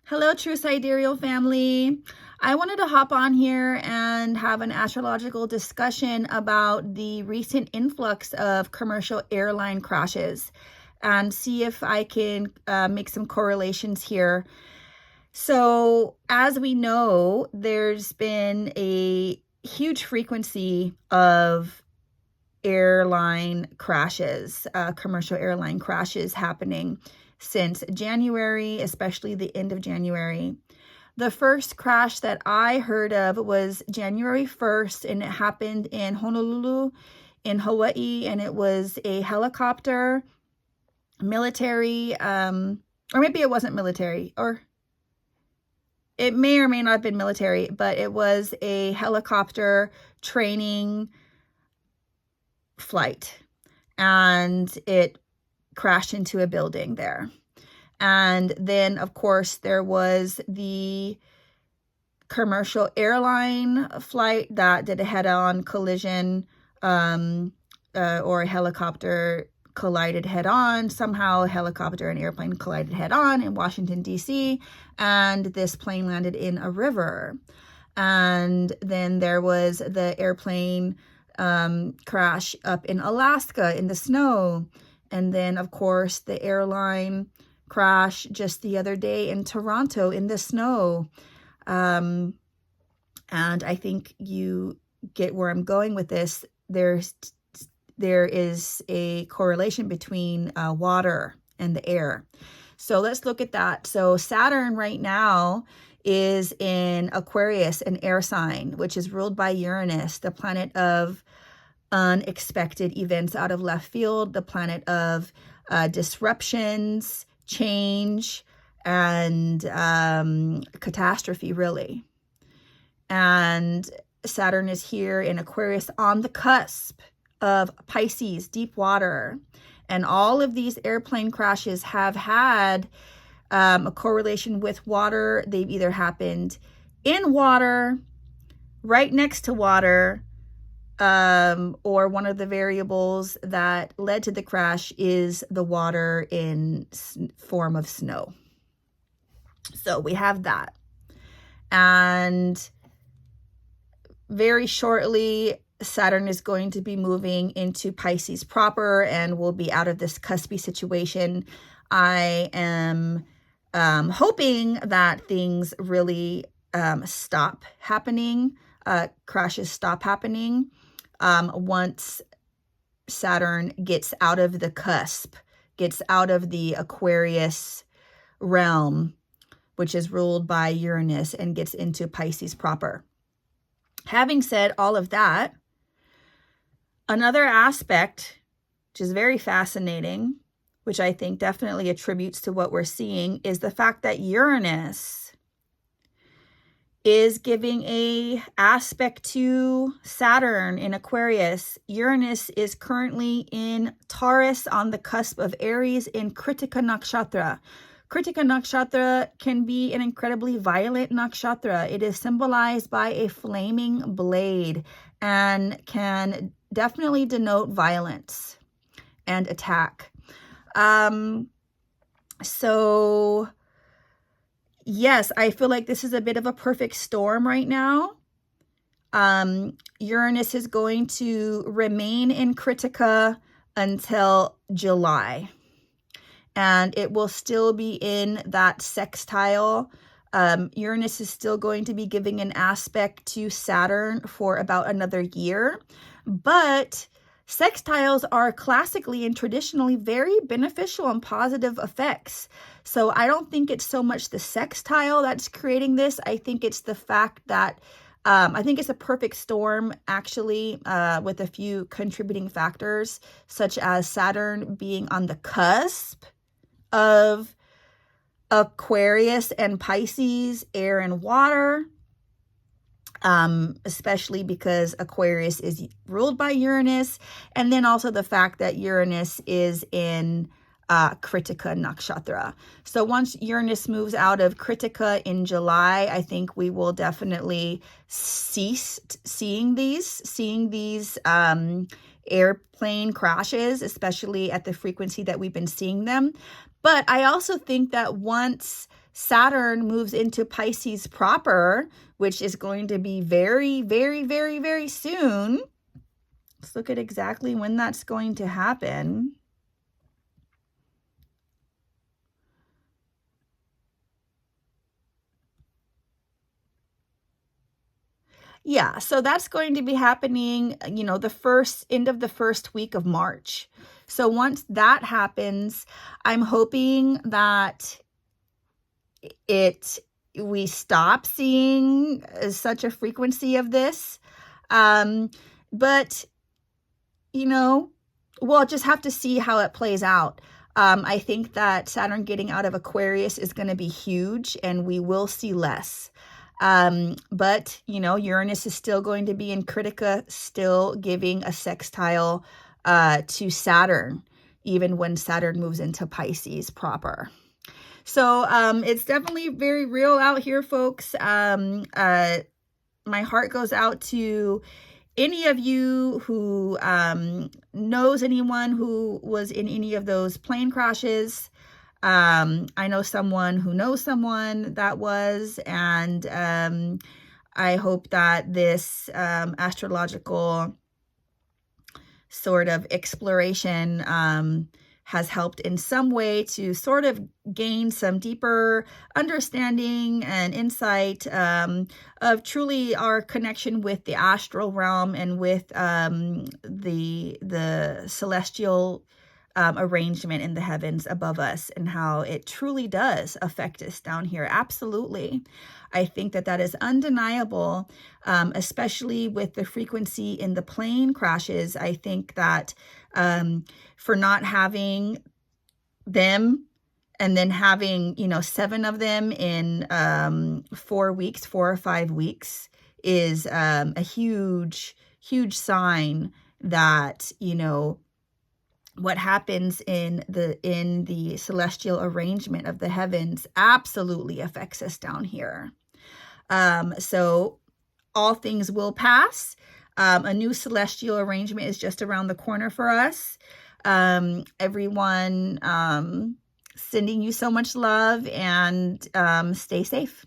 Hello, true Sidereal family. I wanted to hop on here and have an astrological discussion about the recent influx of commercial airline crashes and see if I can make some correlations here. So, as we know, there's been a huge frequency of airline crashes, commercial airline crashes happening since January, especially the end of January. The first crash that I heard of was January 1st, and it happened in Honolulu in Hawaii, and it was a helicopter, military, or maybe it wasn't military, or it may or may not have been military, but it was a helicopter training flight, and it crashed into a building there. And then, of course, there was the commercial airline flight that did a head-on collision, or a helicopter collided head-on. Somehow a helicopter and airplane collided head-on in Washington, D.C., and this plane landed in a river. And then there was the airplane crash up in Alaska in the snow. And then, of course, the airline crash just the other day in Toronto in the snow. And I think you get where I'm going with this. There is a correlation between water and the air. So let's look at that. So Saturn right now is in Aquarius, an air sign, which is ruled by Uranus, the planet of unexpected events out of left field, the planet of disruptions, change, and catastrophe, really. And Saturn is here in Aquarius on the cusp of Pisces, deep water. And all of these airplane crashes have had a correlation with water. They've either happened in water, right next to water, or one of the variables that led to the crash is the water in form of snow. So we have that. And very shortly, Saturn is going to be moving into Pisces proper and will be out of this cuspy situation. I am hoping that things really stop happening, crashes stop happening once Saturn gets out of the cusp, gets out of the Aquarius realm, which is ruled by Uranus, and gets into Pisces proper. Having said all of that, another aspect, which is very fascinating, which I think definitely attributes to what we're seeing, is the fact that Uranus is giving a aspect to Saturn in Aquarius. Uranus is currently in Taurus on the cusp of Aries in Kritika Nakshatra. Kritika Nakshatra can be an incredibly violent nakshatra. It is symbolized by a flaming blade and can definitely denote violence and attack. So yes, I feel like this is a bit of a perfect storm right now. Uranus is going to remain in Kritika until July. And it will still be in that sextile. Uranus is still going to be giving an aspect to Saturn for about another year. But sextiles are classically and traditionally very beneficial and positive effects. So I don't think it's so much the sextile that's creating this. I think it's the fact that I think it's a perfect storm, actually, with a few contributing factors, such as Saturn being on the cusp of Aquarius and Pisces, air and water, especially because Aquarius is ruled by Uranus, and then also the fact that Uranus is in Kritika Nakshatra. So once Uranus moves out of Kritika in July, I think we will definitely cease seeing these airplane crashes, especially at the frequency that we've been seeing them. But I also think that once Saturn moves into Pisces proper, which is going to be very, very, very, very soon. Let's look at exactly when that's going to happen. Yeah, so that's going to be happening, you know, the end of the first week of March. So once that happens, I'm hoping that we stop seeing such a frequency of this. But, you know, we'll just have to see how it plays out. I think that Saturn getting out of Aquarius is going to be huge, and we will see less. But, you know, Uranus is still going to be in Critica, still giving a sextile to Saturn, even when Saturn moves into Pisces proper. So it's definitely very real out here, folks. My heart goes out to any of you who knows anyone who was in any of those plane crashes. I know someone who knows someone that was, and I hope that this astrological sort of exploration has helped in some way to sort of gain some deeper understanding and insight of truly our connection with the astral realm and with the celestial arrangement in the heavens above us, and how it truly does affect us down here. Absolutely. I think that that is undeniable, especially with the frequency in the plane crashes. I think that for not having them and then having, you know, 7 of them in 4 weeks, 4 or 5 weeks is a huge, huge sign that, you know, what happens in the celestial arrangement of the heavens absolutely affects us down here. So all things will pass. A new celestial arrangement is just around the corner for us. Everyone, sending you so much love, and stay safe.